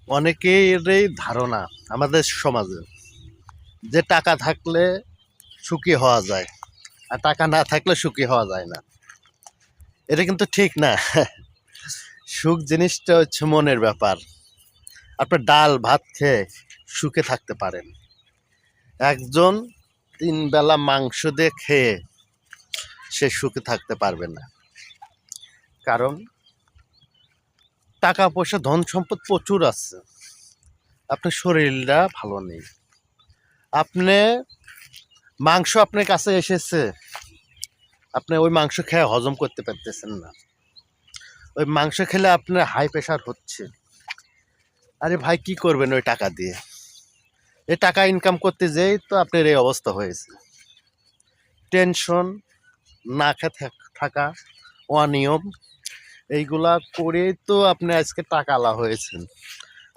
অনেকেরই ধারণা আমাদের সমাজে যে টাকা থাকলে সুখী হওয়া যায় আর টাকা না থাকলে সুখী হওয়া যায় না। এটা কিন্তু ঠিক না। সুখ জিনিসটা হচ্ছে মনের ব্যাপার। আপনার ডাল ভাত খেয়ে সুখে থাকতে পারেন, একজন 3 বেলা মাংস দিয়ে খেয়ে সে সুখে থাকতে পারবে না। কারণ টাকা পয়সা ধন সম্পদ প্রচুর আছে, আপনার শরীরটা ভালো নেই। আপনি মাংস আপনার কাছে এসেছে, আপনি ওই মাংস খেয়ে হজম করতে পারতেছেন না, ওই মাংস খেলে আপনার হাই প্রেশার হচ্ছে। আরে ভাই কি করবেন ওই টাকা দিয়ে? এই টাকা ইনকাম করতে যেই তো আপনার এই অবস্থা হয়েছে। টেনশন, না খেয়ে থাকা, অনিয়ম, এইগুলা করেই তো আপনি আজকে টাকাওয়ালা হয়েছেন।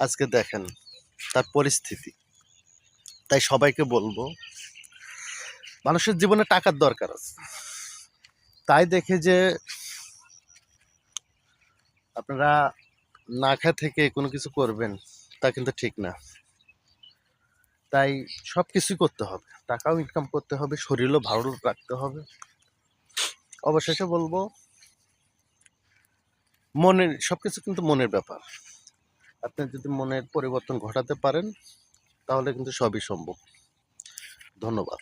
আজকে দেখেন তার পরিস্থিতি। তাই সবাইকে বলবো, মানুষের জীবনে টাকার দরকার আছে। তাই দেখে যে আপনারা না খেয়ে থেকে কোনো কিছু করবেন, তা কিন্তু ঠিক না। তাই সব কিছুই করতে হবে, টাকাও ইনকাম করতে হবে, শরীরও ভালো রাখতে হবে। অবশেষে বলবো, মনের সবকিছু কিন্তু মনের ব্যাপার। আপনি যদি মনের পরিবর্তন ঘটাতে পারেন তাহলে কিন্তু সবই সম্ভব। ধন্যবাদ।